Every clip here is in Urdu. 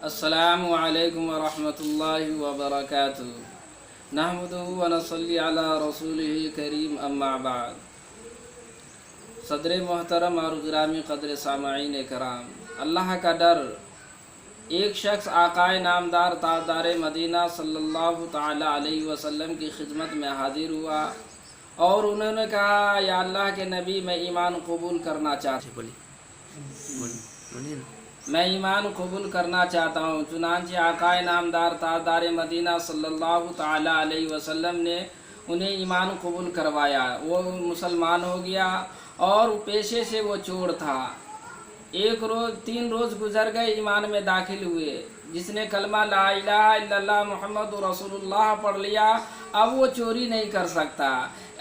السلام علیکم ورحمۃ اللہ وبرکاتہ نحمدہ ونصلی علی رسولہ کریم اما بعد۔ صدر محترم اور گرامی قدر سامعین کرام، اللہ کا ڈر۔ ایک شخص آقائے نامدار تاجدار مدینہ صلی اللہ تعالی علیہ وسلم کی خدمت میں حاضر ہوا اور انہوں نے کہا، یا اللہ کے نبی، میں ایمان قبول کرنا چاہتا ہوں میں ایمان قبول کرنا چاہتا ہوں۔ چنانچہ آقائے نامدار تاجدار مدینہ صلی اللہ تعالی علیہ وسلم نے انہیں ایمان قبول کروایا، وہ مسلمان ہو گیا اور پیشے سے وہ چور تھا۔ 3 روز گزر گئے، ایمان میں داخل ہوئے۔ جس نے کلمہ لا الہ الا اللہ محمد رسول اللہ پڑھ لیا، اب وہ چوری نہیں کر سکتا۔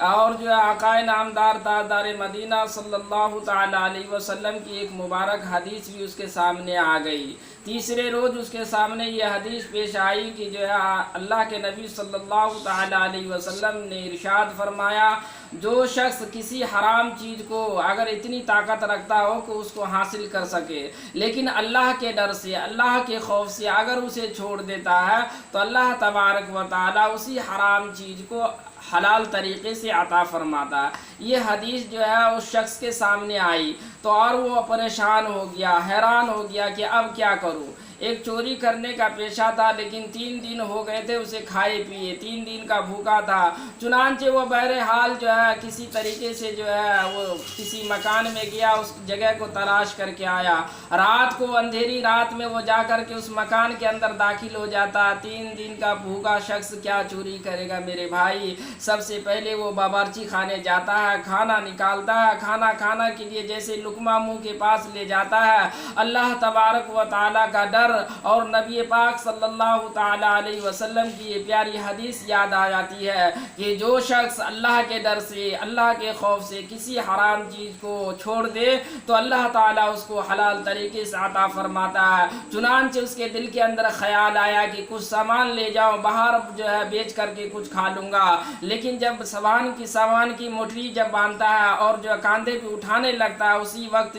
اور جو آقائے نامدار تاجدار مدینہ صلی اللہ تعالی علیہ وسلم کی ایک مبارک حدیث بھی اس کے سامنے آ گئی۔ تیسرے روز اس کے سامنے یہ حدیث پیش آئی کہ جو ہے اللہ کے نبی صلی اللہ تعالی علیہ وسلم نے ارشاد فرمایا، جو شخص کسی حرام چیز کو اگر اتنی طاقت رکھتا ہو کہ اس کو حاصل کر سکے، لیکن اللہ کے ڈر سے، اللہ کے خوف سے اگر اسے چھوڑ دیتا ہے، تو اللہ تبارک و تعالی اسی حرام چیز کو حلال طریقے سے عطا فرماتا ہے۔ یہ حدیث جو ہے اس شخص کے سامنے آئی تو اور وہ پریشان ہو گیا، حیران ہو گیا کہ اب کیا کروں۔ ایک چوری کرنے کا پیشہ تھا، لیکن 3 دن ہو گئے تھے اسے کھائے پیے، 3 دن کا بھوکا تھا۔ چنانچہ وہ بہرحال جو ہے کسی طریقے سے جو ہے وہ کسی مکان میں گیا، اس جگہ کو تلاش کر کے آیا۔ رات کو، اندھیری رات میں وہ جا کر کے اس مکان کے اندر داخل ہو جاتا۔ 3 دن کا بھوکا شخص کیا چوری کرے گا میرے بھائی؟ سب سے پہلے وہ باورچی خانے جاتا ہے، کھانا نکالتا ہے، کھانا کھانے کے لیے جیسے لقمہ منہ کے پاس لے جاتا ہے، اللہ تبارک و تعالیٰ کا ڈر اور نبی پاک صلی اللہ تعالی علیہ وسلم کی یہ پیاری حدیث یاد آ جاتی ہے کہ جو شخص اللہ کے ڈر سے، اللہ کے خوف سے کسی حرام چیز کو چھوڑ دے تو اللہ تعالیٰ اس کو حلال طریقے سے عطا فرماتا ہے۔ چنانچہ اس کے دل کے اندر خیال آیا کہ کچھ سامان لے جاؤں، باہر جو ہے بیچ کر کے کچھ کھا لوں گا۔ لیکن جب سامان کی موٹری جب باندھتا ہے اور جو کاندھے پہ اٹھانے لگتا ہے، اسی وقت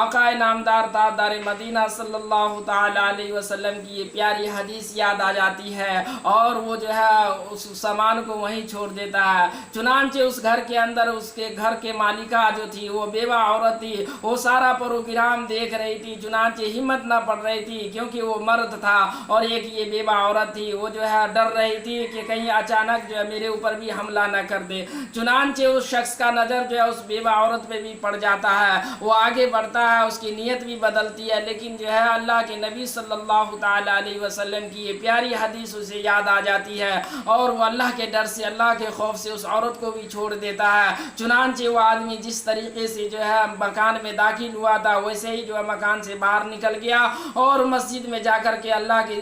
آقائے نامدار تاجدار مدینہ صلی اللہ تعالی علیہ وسلم کی یہ پیاری حدیث یاد آ جاتی ہے اور وہ جو ہے اس سامان کو وہیں چھوڑ دیتا ہے۔ چنانچہ اس گھر کے اندر اس کے گھر کے مالکہ جو تھی، وہ بیوہ عورت تھی، وہ سارا پروگرام دیکھ رہی تھی۔ چنانچہ ہمت نہ پڑ رہی تھی کیونکہ وہ مرد تھا اور ایک یہ بیوہ عورت تھی، وہ جو ہے ڈر رہی تھی کہ کہیں اچانک جو ہے میرے اوپر بھی حملہ نہ کر دے۔ چنانچہ اس شخص کا نظر جو ہے اس بیوہ عورت پہ بھی پڑ جاتا ہے، وہ آگے بڑھتا ہے، اس کی نیت بھی بدلتی ہے، لیکن جو ہے اللہ کے نبی صلی اللہ تعالی علیہ وسلم کی یہ پیاری حدیث اسے یاد آ جاتی ہے اور وہ اللہ کے ڈر سے، اللہ کے خوف سے اس عورت کو بھی چھوڑ دیتا ہے۔ چنانچہ وہ آدمی جس طریقے سے جو ہے مکان میں داخل ہوا تھا، ویسے ہی جو ہے مکان سے باہر نکل گیا اور مسجد میں جا کر کے اللہ کے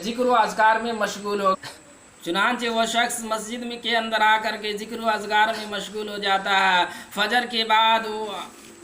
ذکر و اذکار میں مشغول ہو گیا۔ چنانچہ وہ شخص مسجد میں کے اندر آ کر کے ذکر و اذکار میں مشغول ہو جاتا ہے۔ فجر کے بعد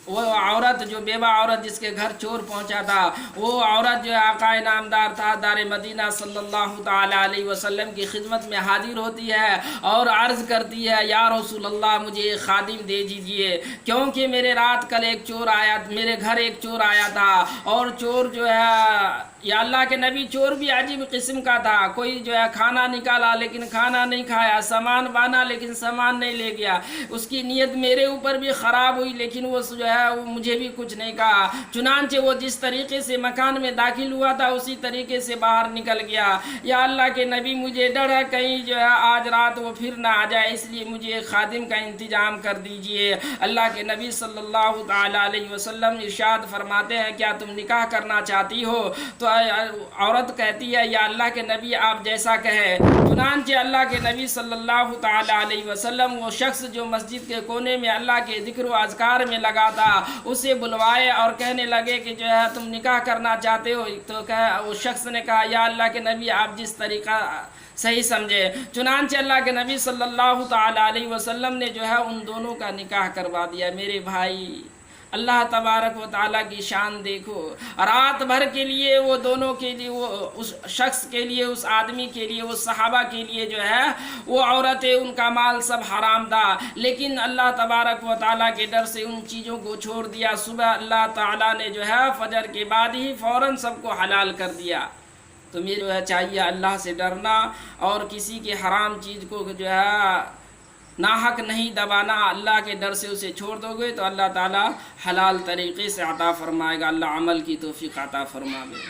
وہ عورت، جو بیوہ عورت جس کے گھر چور پہنچا تھا، وہ عورت جو ہے آقائے نامدار تاجدار مدینہ صلی اللہ تعالی علیہ وسلم کی خدمت میں حاضر ہوتی ہے اور عرض کرتی ہے، یا رسول اللہ، مجھے ایک خادم دے دیجئے، کیونکہ میرے گھر ایک چور آیا تھا اور چور جو ہے، یا اللہ کے نبی، چور بھی عجیب قسم کا تھا۔ کوئی جو ہے کھانا نکالا لیکن کھانا نہیں کھایا، سامان بانا لیکن سامان نہیں لے گیا۔ اس کی نیت میرے اوپر بھی خراب ہوئی لیکن وہ جو ہے مجھے بھی کچھ نہیں کہا۔ چنانچہ وہ جس طریقے سے مکان میں داخل ہوا تھا اسی طریقے سے باہر نکل گیا۔ یا اللہ کے نبی، مجھے ڈر ہے کہیں جو ہے آج رات وہ پھر نہ آ جائے، اس لیے مجھے ایک خادم کا انتظام کر دیجئے۔ اللہ کے نبی صلی اللہ تعالی علیہ وسلم ارشاد فرماتے ہیں، کیا تم نکاح کرنا چاہتی ہو؟ تو عورت کہتی ہے، یا اللہ کے نبی، آپ جیسا کہیں۔ چنانچہ اللہ کے نبی صلی اللہ تعالی علیہ وسلم وہ شخص جو مسجد کے کونے میں اللہ کے ذکر و اذکار میں لگا تھا، اسے بلوائے اور کہنے لگے کہ جو ہے تم نکاح کرنا چاہتے ہو؟ تو اس شخص نے کہا، یا اللہ کے نبی، آپ جس طریقہ صحیح سمجھے۔ چنانچہ اللہ کے نبی صلی اللہ تعالی علیہ وسلم نے جو ہے ان دونوں کا نکاح کروا دیا۔ میرے بھائی، اللہ تبارک و تعالیٰ کی شان دیکھو، رات بھر کے لیے وہ دونوں کے لیے، وہ اس شخص کے لیے، اس آدمی کے لیے، اس صحابہ کے لیے جو ہے وہ عورتیں، ان کا مال سب حرام تھا، لیکن اللہ تبارک و تعالیٰ کے ڈر سے ان چیزوں کو چھوڑ دیا۔ صبح اللہ تعالیٰ نے جو ہے فجر کے بعد ہی فوراً سب کو حلال کر دیا۔ تو میرے جو ہے چاہیے اللہ سے ڈرنا اور کسی کے حرام چیز کو جو ہے ناحق نہیں دبانا، اللہ کے ڈر سے اسے چھوڑ دو گے تو اللہ تعالیٰ حلال طریقے سے عطا فرمائے گا۔ اللہ عمل کی توفیق عطا فرمائے۔